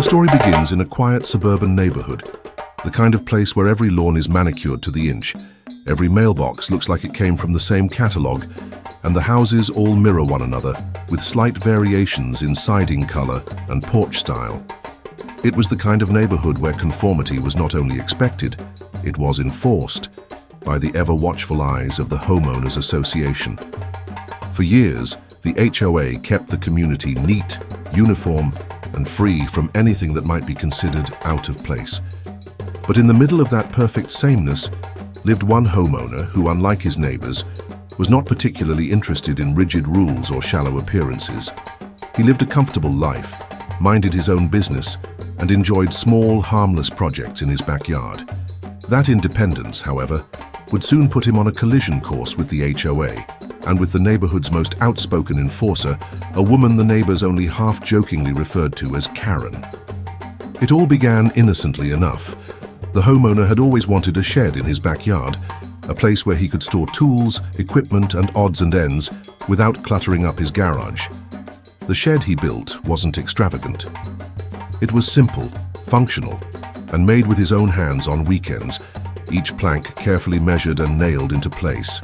The story begins in a quiet suburban neighborhood, the kind of place where every lawn is manicured to the inch, every mailbox looks like it came from the same catalog, and the houses all mirror one another, with slight variations in siding color and porch style. It was the kind of neighborhood where conformity was not only expected, it was enforced by the ever-watchful eyes of the Homeowners Association. For years, the HOA kept the community neat, uniform, and free from anything that might be considered out of place. But in the middle of that perfect sameness lived one homeowner who, unlike his neighbors, was not particularly interested in rigid rules or shallow appearances. He lived a comfortable life, minded his own business, and enjoyed small, harmless projects in his backyard. That independence, however, would soon put him on a collision course with the HOA, and with the neighborhood's most outspoken enforcer, a woman the neighbors only half-jokingly referred to as Karen. It all began innocently enough. The homeowner had always wanted a shed in his backyard, a place where he could store tools, equipment, and odds and ends without cluttering up his garage. The shed he built wasn't extravagant. It was simple, functional, and made with his own hands on weekends, each plank carefully measured and nailed into place.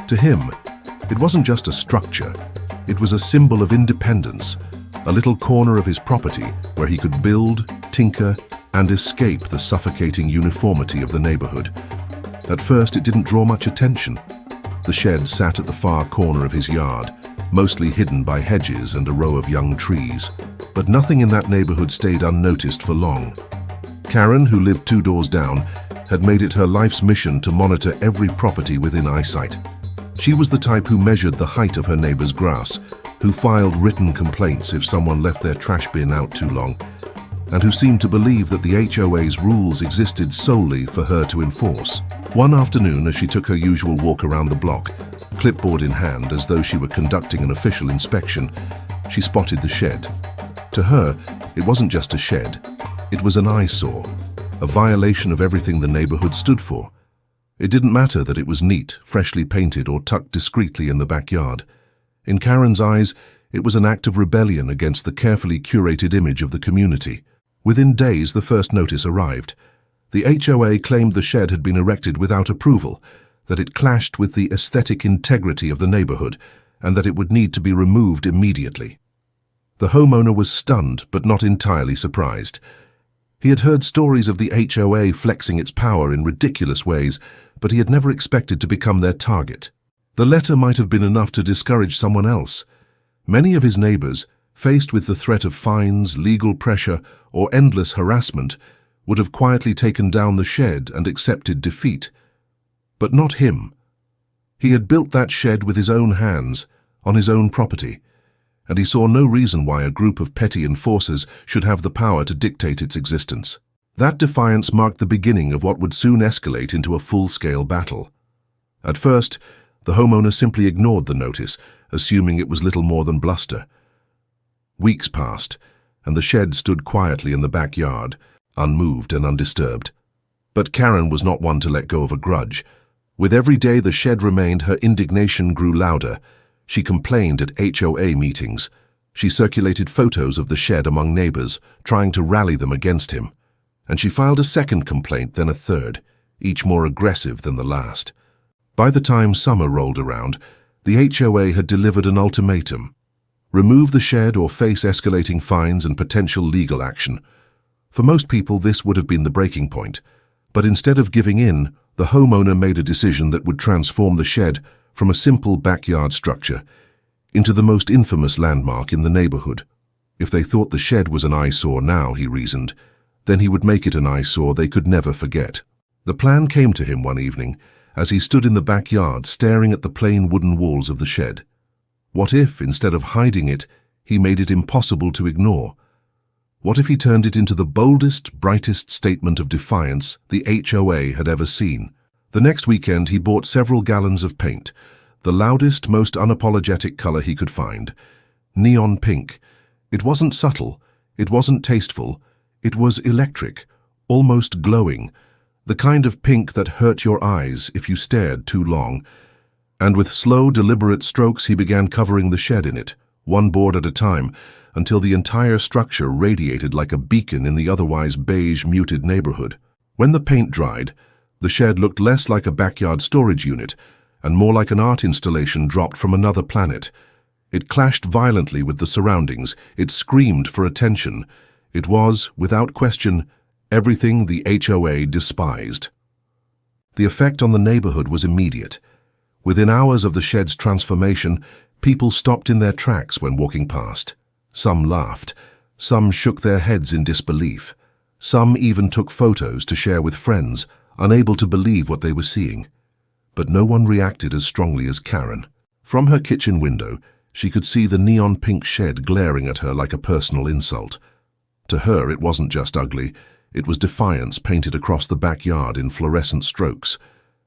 To him, it wasn't just a structure, it was a symbol of independence, a little corner of his property where he could build, tinker, and escape the suffocating uniformity of the neighborhood. At first, it didn't draw much attention. The shed sat at the far corner of his yard, mostly hidden by hedges and a row of young trees. But nothing in that neighborhood stayed unnoticed for long. Karen, who lived 2 doors down, had made it her life's mission to monitor every property within eyesight. She was the type who measured the height of her neighbor's grass, who filed written complaints if someone left their trash bin out too long, and who seemed to believe that the HOA's rules existed solely for her to enforce. One afternoon, as she took her usual walk around the block, clipboard in hand as though she were conducting an official inspection, she spotted the shed. To her, it wasn't just a shed, it was an eyesore, a violation of everything the neighborhood stood for. It didn't matter that it was neat, freshly painted, or tucked discreetly in the backyard. In Karen's eyes, it was an act of rebellion against the carefully curated image of the community. Within days, the first notice arrived. The HOA claimed the shed had been erected without approval, that it clashed with the aesthetic integrity of the neighborhood, and that it would need to be removed immediately. The homeowner was stunned, but not entirely surprised. He had heard stories of the HOA flexing its power in ridiculous ways, but he had never expected to become their target. The letter might have been enough to discourage someone else. Many of his neighbors, faced with the threat of fines, legal pressure, or endless harassment, would have quietly taken down the shed and accepted defeat. But not him. He had built that shed with his own hands, on his own property, and he saw no reason why a group of petty enforcers should have the power to dictate its existence. That defiance marked the beginning of what would soon escalate into a full-scale battle. At first, the homeowner simply ignored the notice, assuming it was little more than bluster. Weeks passed, and the shed stood quietly in the backyard, unmoved and undisturbed. But Karen was not one to let go of a grudge. With every day the shed remained, her indignation grew louder. She complained at HOA meetings. She circulated photos of the shed among neighbors, trying to rally them against him. And she filed a second complaint, then a third, each more aggressive than the last. By the time summer rolled around, the HOA had delivered an ultimatum. Remove the shed or face escalating fines and potential legal action. For most people, this would have been the breaking point. But instead of giving in, the homeowner made a decision that would transform the shed from a simple backyard structure into the most infamous landmark in the neighborhood. If they thought the shed was an eyesore now, he reasoned, then he would make it an eyesore they could never forget. The plan came to him one evening as he stood in the backyard staring at the plain wooden walls of the shed. What if, instead of hiding it, he made it impossible to ignore? What if he turned it into the boldest, brightest statement of defiance the HOA had ever seen? The next weekend he bought several gallons of paint, the loudest, most unapologetic color he could find. Neon pink. It wasn't subtle, it wasn't tasteful, it was electric, almost glowing, the kind of pink that hurt your eyes if you stared too long. And with slow, deliberate strokes he began covering the shed in it, one board at a time, until the entire structure radiated like a beacon in the otherwise beige, muted neighborhood. When the paint dried, the shed looked less like a backyard storage unit and more like an art installation dropped from another planet. It clashed violently with the surroundings. It screamed for attention. It was, without question, everything the HOA despised. The effect on the neighborhood was immediate. Within hours of the shed's transformation, people stopped in their tracks when walking past. Some laughed. Some shook their heads in disbelief. Some even took photos to share with friends, unable to believe what they were seeing. But no one reacted as strongly as Karen. From her kitchen window, she could see the neon pink shed glaring at her like a personal insult. To her, it wasn't just ugly. It was defiance painted across the backyard in fluorescent strokes,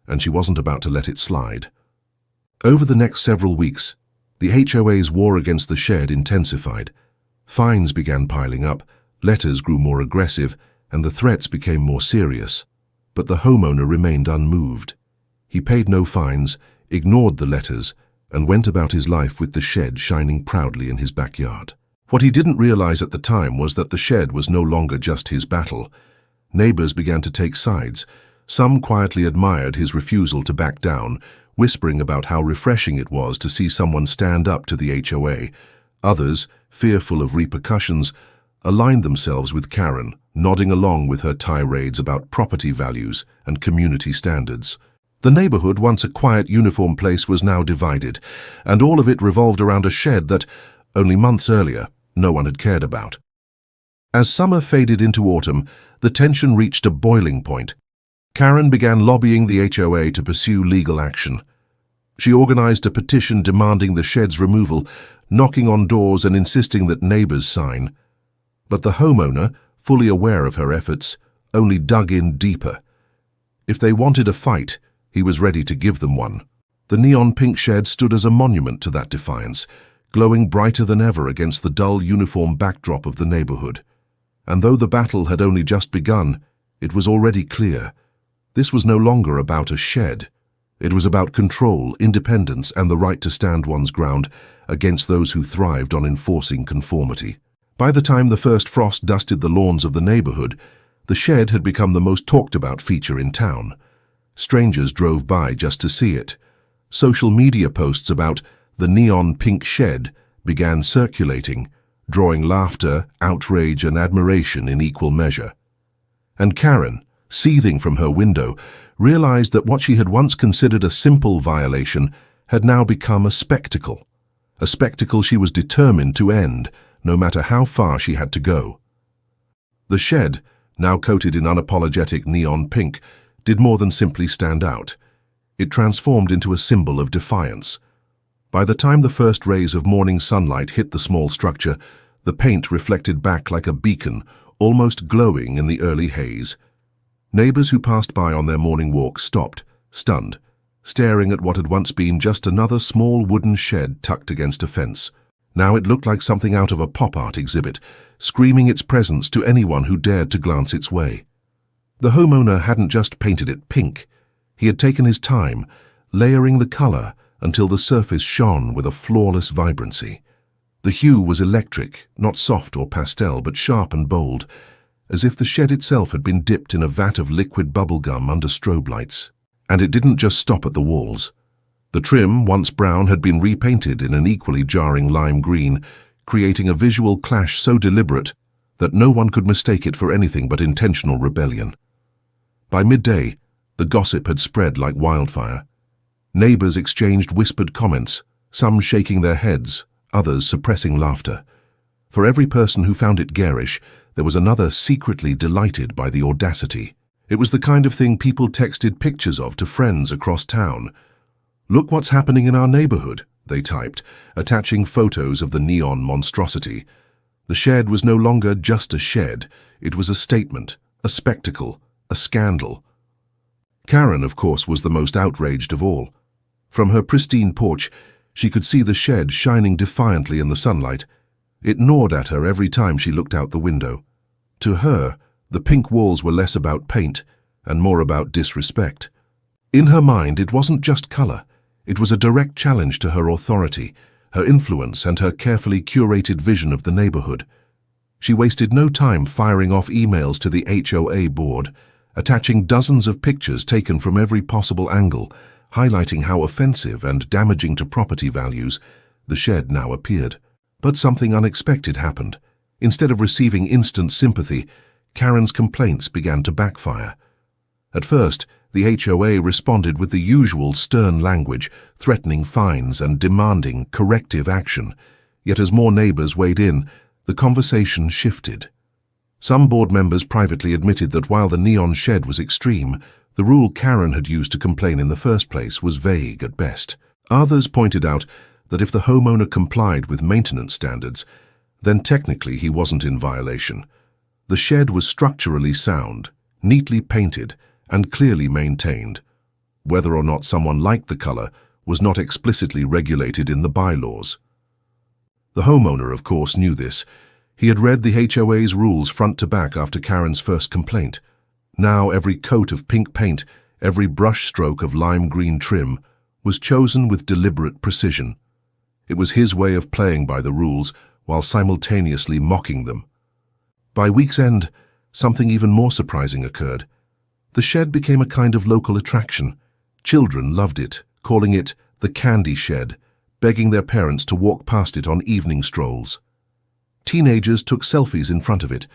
and she wasn't about to let it slide. Over the next several weeks, the HOA's war against the shed intensified. Fines began piling up, letters grew more aggressive, and the threats became more serious. But the homeowner remained unmoved. He paid no fines, ignored the letters, and went about his life with the shed shining proudly in his backyard. What he didn't realize at the time was that the shed was no longer just his battle. Neighbors began to take sides. Some quietly admired his refusal to back down, whispering about how refreshing it was to see someone stand up to the HOA. Others, fearful of repercussions, aligned themselves with Karen, nodding along with her tirades about property values and community standards. The neighborhood, once a quiet, uniform place, was now divided, and all of it revolved around a shed that, only months earlier, no one had cared about. As summer faded into autumn, the tension reached a boiling point. Karen began lobbying the HOA to pursue legal action. She organized a petition demanding the shed's removal, knocking on doors and insisting that neighbors sign. But the homeowner, fully aware of her efforts, only dug in deeper. If they wanted a fight, he was ready to give them one. The neon pink shed stood as a monument to that defiance, glowing brighter than ever against the dull uniform backdrop of the neighborhood. And though the battle had only just begun, it was already clear. This was no longer about a shed. It was about control, independence, and the right to stand one's ground against those who thrived on enforcing conformity. By the time the first frost dusted the lawns of the neighborhood, the shed had become the most talked-about feature in town. Strangers drove by just to see it. Social media posts about the neon pink shed began circulating, drawing laughter, outrage, and admiration in equal measure. And Karen, seething from her window, realized that what she had once considered a simple violation had now become a spectacle she was determined to end, no matter how far she had to go. The shed, now coated in unapologetic neon pink, did more than simply stand out. It transformed into a symbol of defiance. By the time the first rays of morning sunlight hit the small structure, the paint reflected back like a beacon, almost glowing in the early haze. Neighbors who passed by on their morning walk stopped, stunned, staring at what had once been just another small wooden shed tucked against a fence. Now it looked like something out of a pop art exhibit, screaming its presence to anyone who dared to glance its way. The homeowner hadn't just painted it pink. He had taken his time, layering the color until the surface shone with a flawless vibrancy. The hue was electric, not soft or pastel, but sharp and bold, as if the shed itself had been dipped in a vat of liquid bubblegum under strobe lights. And it didn't just stop at the walls. The trim, once brown, had been repainted in an equally jarring lime green, creating a visual clash so deliberate that no one could mistake it for anything but intentional rebellion. By midday, the gossip had spread like wildfire. Neighbors exchanged whispered comments, some shaking their heads, others suppressing laughter. For every person who found it garish, there was another secretly delighted by the audacity. It was the kind of thing people texted pictures of to friends across town. "Look what's happening in our neighborhood," they typed, attaching photos of the neon monstrosity. The shed was no longer just a shed. It was a statement, a spectacle, a scandal. Karen, of course, was the most outraged of all. From her pristine porch, she could see the shed shining defiantly in the sunlight. It gnawed at her every time she looked out the window. To her, the pink walls were less about paint and more about disrespect. In her mind, it wasn't just color. It was a direct challenge to her authority, her influence, and her carefully curated vision of the neighborhood. She wasted no time firing off emails to the HOA board, attaching dozens of pictures taken from every possible angle, highlighting how offensive and damaging to property values the shed now appeared. But something unexpected happened. Instead of receiving instant sympathy, Karen's complaints began to backfire. At first, the HOA responded with the usual stern language, threatening fines and demanding corrective action. Yet as more neighbors weighed in, the conversation shifted. Some board members privately admitted that while the neon shed was extreme, the rule Karen had used to complain in the first place was vague at best. Others pointed out that if the homeowner complied with maintenance standards, then technically he wasn't in violation. The shed was structurally sound, neatly painted, and clearly maintained. Whether or not someone liked the color was not explicitly regulated in the bylaws. The homeowner, of course, knew this. He had read the HOA's rules front to back after Karen's first complaint. Now every coat of pink paint, every brush stroke of lime green trim, was chosen with deliberate precision. It was his way of playing by the rules while simultaneously mocking them. By week's end, something even more surprising occurred. The shed became a kind of local attraction. Children loved it, calling it the candy shed, begging their parents to walk past it on evening strolls. Teenagers took selfies in front of it,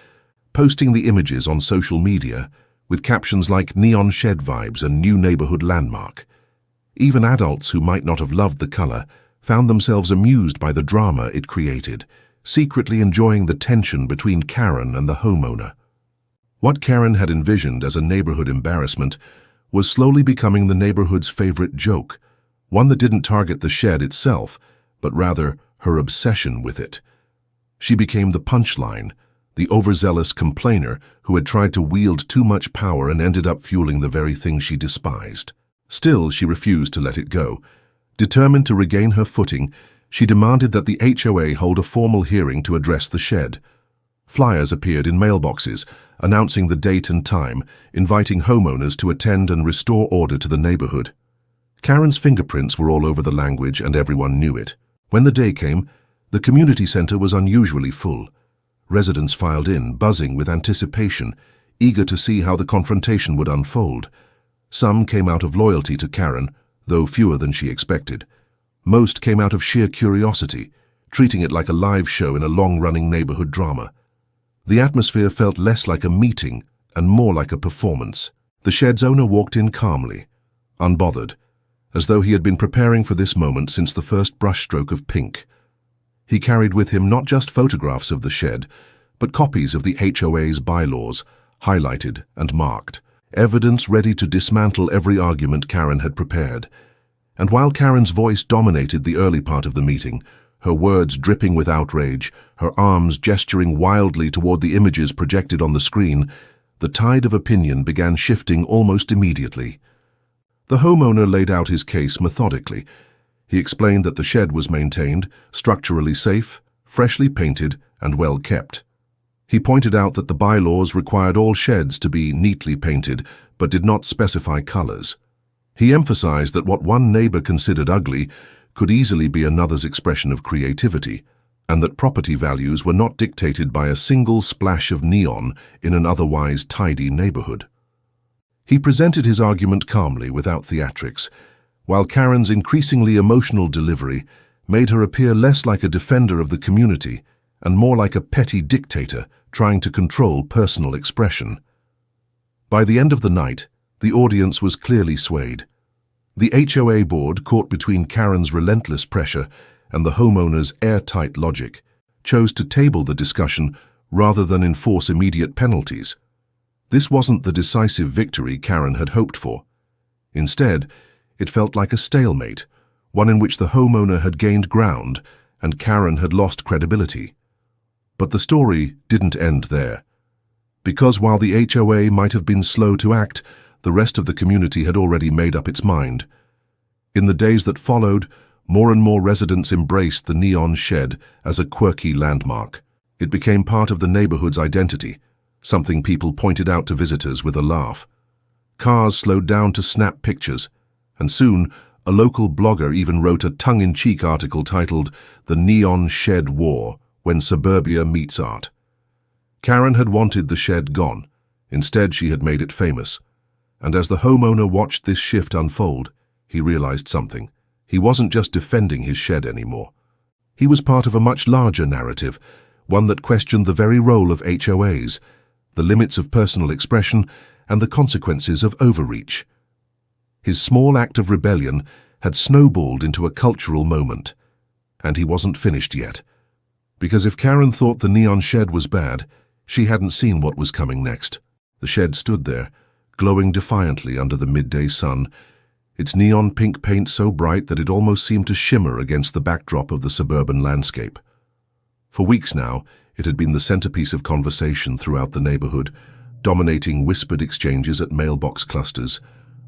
posting the images on social media with captions like neon shed vibes and new neighborhood landmark. Even adults who might not have loved the color found themselves amused by the drama it created, secretly enjoying the tension between Karen and the homeowner. What Karen had envisioned as a neighborhood embarrassment was slowly becoming the neighborhood's favorite joke, one that didn't target the shed itself, but rather her obsession with it. She became the punchline, the overzealous complainer who had tried to wield too much power and ended up fueling the very thing she despised. Still, she refused to let it go. Determined to regain her footing, she demanded that the HOA hold a formal hearing to address the shed. Flyers appeared in mailboxes, announcing the date and time, inviting homeowners to attend and restore order to the neighborhood. Karen's fingerprints were all over the language and everyone knew it. When the day came, the community center was unusually full. Residents filed in, buzzing with anticipation, eager to see how the confrontation would unfold. Some came out of loyalty to Karen, though fewer than she expected. Most came out of sheer curiosity, treating it like a live show in a long-running neighborhood drama. The atmosphere felt less like a meeting and more like a performance. The shed's owner walked in calmly, unbothered, as though he had been preparing for this moment since the first brushstroke of pink. He carried with him not just photographs of the shed, but copies of the HOA's bylaws, highlighted and marked, evidence ready to dismantle every argument Karen had prepared. And while Karen's voice dominated the early part of the meeting, her words dripping with outrage, her arms gesturing wildly toward the images projected on the screen, the tide of opinion began shifting almost immediately. The homeowner laid out his case methodically. He explained that the shed was maintained, structurally safe, freshly painted, and well kept. He pointed out that the bylaws required all sheds to be neatly painted, but did not specify colors. He emphasized that what one neighbor considered ugly could easily be another's expression of creativity, and that property values were not dictated by a single splash of neon in an otherwise tidy neighborhood. He presented his argument calmly, without theatrics, while Karen's increasingly emotional delivery made her appear less like a defender of the community and more like a petty dictator trying to control personal expression. By the end of the night, the audience was clearly swayed. The HOA board, caught between Karen's relentless pressure and the homeowner's airtight logic, chose to table the discussion rather than enforce immediate penalties. This wasn't the decisive victory Karen had hoped for. Instead, it felt like a stalemate, one in which the homeowner had gained ground and Karen had lost credibility. But the story didn't end there. Because while the HOA might have been slow to act, the rest of the community had already made up its mind. In the days that followed, more and more residents embraced the neon shed as a quirky landmark. It became part of the neighborhood's identity, something people pointed out to visitors with a laugh. Cars slowed down to snap pictures, and soon A local blogger even wrote a tongue-in-cheek article titled "The Neon Shed War: When Suburbia Meets Art." Karen had wanted the shed gone. Instead, she had made it famous. And as the homeowner watched this shift unfold, he realized something. He wasn't just defending his shed anymore. He was part of a much larger narrative, one that questioned the very role of HOAs, the limits of personal expression, and the consequences of overreach. His small act of rebellion had snowballed into a cultural moment. And he wasn't finished yet. Because if Karen thought the neon shed was bad, she hadn't seen what was coming next. The shed stood there, glowing defiantly under the midday sun, its neon pink paint so bright that it almost seemed to shimmer against the backdrop of the suburban landscape. For weeks now, it had been the centerpiece of conversation throughout the neighborhood, dominating whispered exchanges at mailbox clusters,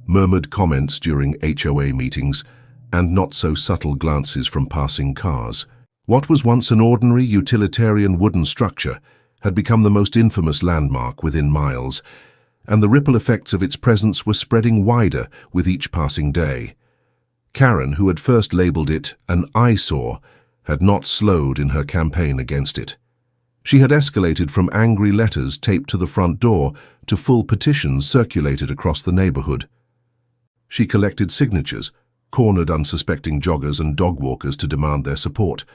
murmured comments during HOA meetings, and not-so-subtle glances from passing cars. What was once an ordinary utilitarian wooden structure had become the most infamous landmark within miles, and the ripple effects of its presence were spreading wider with each passing day. Karen, who had first labeled it an eyesore, had not slowed in her campaign against it. She had escalated from angry letters taped to the front door to full petitions circulated across the neighborhood. She collected signatures, cornered unsuspecting joggers and dog walkers to demand their support,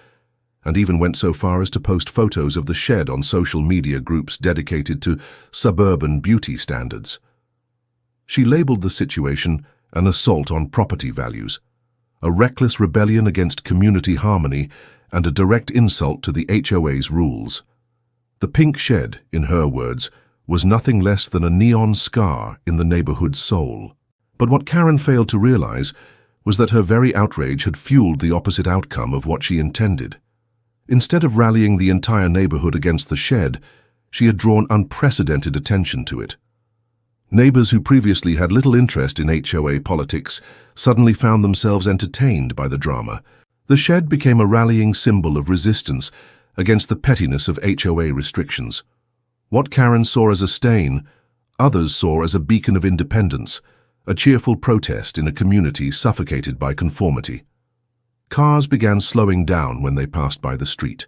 and even went so far as to post photos of the shed on social media groups dedicated to suburban beauty standards. She labeled the situation an assault on property values, a reckless rebellion against community harmony, and a direct insult to the HOA's rules. The pink shed, in her words, was nothing less than a neon scar in the neighborhood's soul. But what Karen failed to realize was that her very outrage had fueled the opposite outcome of what she intended. Instead of rallying the entire neighborhood against the shed, she had drawn unprecedented attention to it. Neighbors who previously had little interest in HOA politics suddenly found themselves entertained by the drama. The shed became a rallying symbol of resistance against the pettiness of HOA restrictions. What Karen saw as a stain, others saw as a beacon of independence, a cheerful protest in a community suffocated by conformity. Cars began slowing down when they passed by the street.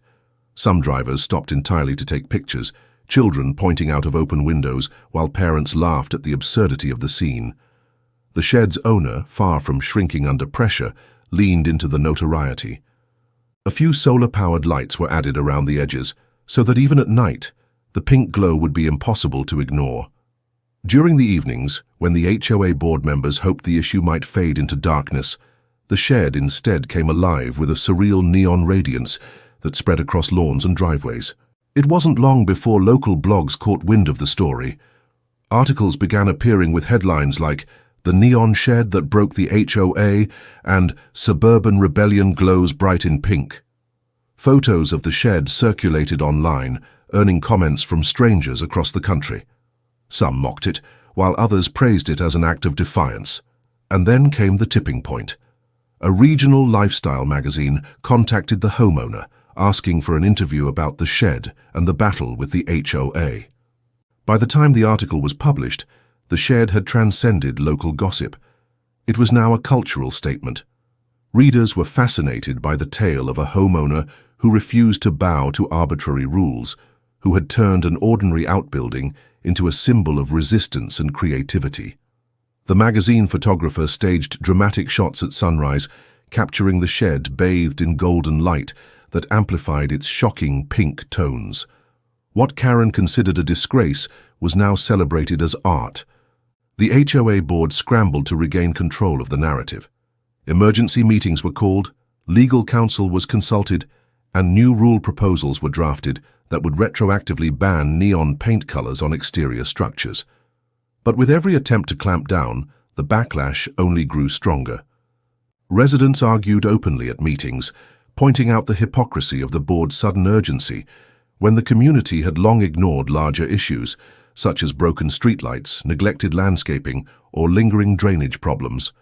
Some drivers stopped entirely to take pictures, children pointing out of open windows while parents laughed at the absurdity of the scene. The shed's owner, far from shrinking under pressure, leaned into the notoriety. A few solar-powered lights were added around the edges, so that even at night, the pink glow would be impossible to ignore. During the evenings, when the HOA board members hoped the issue might fade into darkness, the shed instead came alive with a surreal neon radiance that spread across lawns and driveways. It wasn't long before local blogs caught wind of the story. Articles began appearing with headlines like "The Neon Shed That Broke the HOA" and "Suburban Rebellion Glows Bright in Pink." Photos of the shed circulated online, earning comments from strangers across the country. Some mocked it, while others praised it as an act of defiance. And then came the tipping point. A regional lifestyle magazine contacted the homeowner, asking for an interview about the shed and the battle with the HOA. By the time the article was published, the shed had transcended local gossip. It was now a cultural statement. Readers were fascinated by the tale of a homeowner who refused to bow to arbitrary rules, who had turned an ordinary outbuilding into a symbol of resistance and creativity. The magazine photographer staged dramatic shots at sunrise, capturing the shed bathed in golden light that amplified its shocking pink tones. What Karen considered a disgrace was now celebrated as art. The HOA board scrambled to regain control of the narrative. Emergency meetings were called, legal counsel was consulted, and new rule proposals were drafted that would retroactively ban neon paint colors on exterior structures. But with every attempt to clamp down, the backlash only grew stronger. Residents argued openly at meetings, pointing out the hypocrisy of the board's sudden urgency when the community had long ignored larger issues, such as broken streetlights, neglected landscaping, or lingering drainage problems.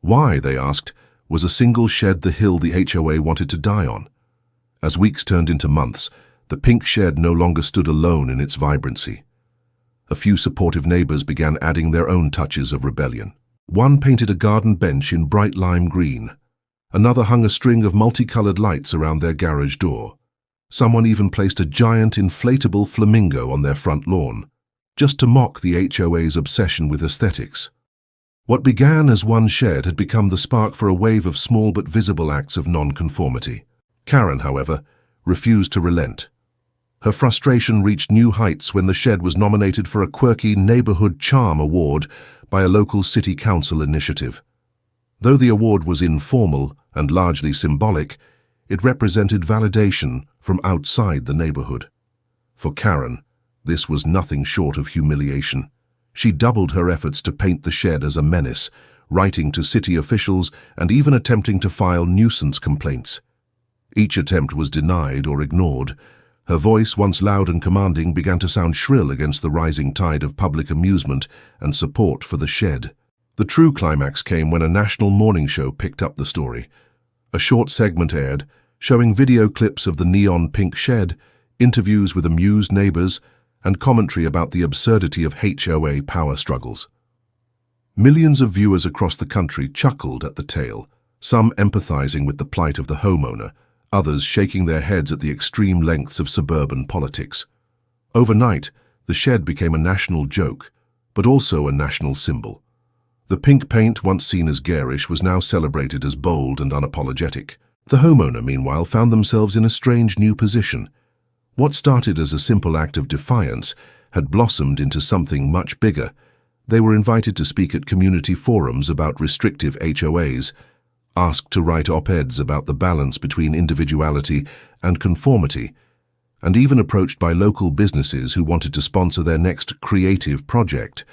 Why, they asked, was a single shed the hill the HOA wanted to die on? As weeks turned into months, the pink shed no longer stood alone in its vibrancy. A few supportive neighbors began adding their own touches of rebellion. One painted a garden bench in bright lime green. Another hung a string of multicolored lights around their garage door. Someone even placed a giant inflatable flamingo on their front lawn, just to mock the HOA's obsession with aesthetics. What began as one shed had become the spark for a wave of small but visible acts of non-conformity. Karen, however, refused to relent. Her frustration reached new heights when the shed was nominated for a quirky Neighborhood Charm Award by a local city council initiative. Though the award was informal and largely symbolic, it represented validation from outside the neighborhood. For Karen, this was nothing short of humiliation. She doubled her efforts to paint the shed as a menace, writing to city officials and even attempting to file nuisance complaints. Each attempt was denied or ignored. Her voice, once loud and commanding, began to sound shrill against the rising tide of public amusement and support for the shed. The true climax came when a national morning show picked up the story. A short segment aired, showing video clips of the neon pink shed, interviews with amused neighbors, and commentary about the absurdity of HOA power struggles. Millions of viewers across the country chuckled at the tale, some empathizing with the plight of the homeowner, others shaking their heads at the extreme lengths of suburban politics. Overnight, the shed became a national joke, but also a national symbol. The pink paint, once seen as garish, was now celebrated as bold and unapologetic. The homeowner, meanwhile, found themselves in a strange new position. What started as a simple act of defiance had blossomed into something much bigger. They were invited to speak at community forums about restrictive HOAs, asked to write op-eds about the balance between individuality and conformity, and even approached by local businesses who wanted to sponsor their next creative project.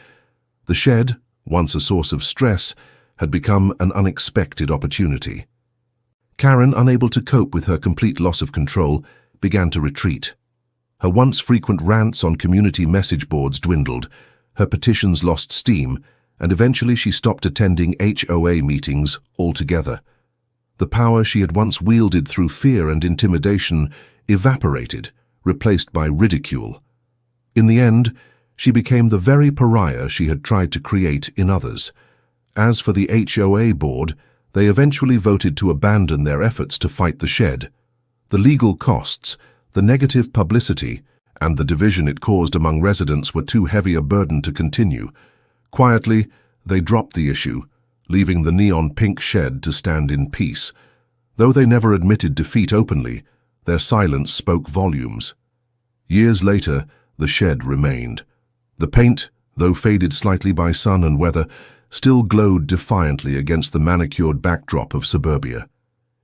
The shed, once a source of stress, had become an unexpected opportunity. Karen, unable to cope with her complete loss of control, began to retreat. Her once frequent rants on community message boards dwindled, her petitions lost steam, and eventually she stopped attending HOA meetings altogether. The power she had once wielded through fear and intimidation evaporated, replaced by ridicule. In the end, she became the very pariah she had tried to create in others. As for the HOA board, they eventually voted to abandon their efforts to fight the shed. The legal costs, the negative publicity, and the division it caused among residents were too heavy a burden to continue. Quietly, they dropped the issue, leaving the neon pink shed to stand in peace. Though they never admitted defeat openly, their silence spoke volumes. Years later, the shed remained. The paint, though faded slightly by sun and weather, still glowed defiantly against the manicured backdrop of suburbia.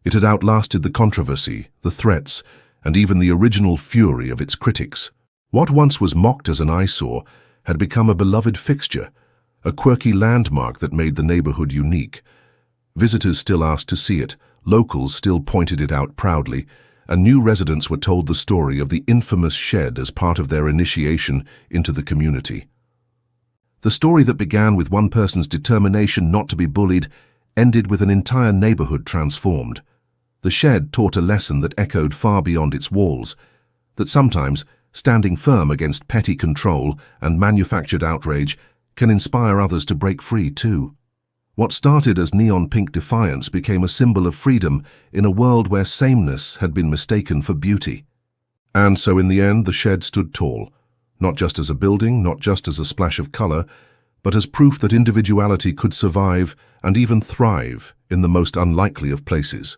It had outlasted the controversy, the threats, and even the original fury of its critics. What once was mocked as an eyesore had become a beloved fixture, a quirky landmark that made the neighborhood unique. Visitors still asked to see it, locals still pointed it out proudly, and new residents were told the story of the infamous shed as part of their initiation into the community. The story that began with one person's determination not to be bullied ended with an entire neighborhood transformed. The shed taught a lesson that echoed far beyond its walls, that sometimes standing firm against petty control and manufactured outrage can inspire others to break free too. What started as neon pink defiance became a symbol of freedom in a world where sameness had been mistaken for beauty. And so in the end, the shed stood tall, not just as a building, not just as a splash of color, but as proof that individuality could survive and even thrive in the most unlikely of places.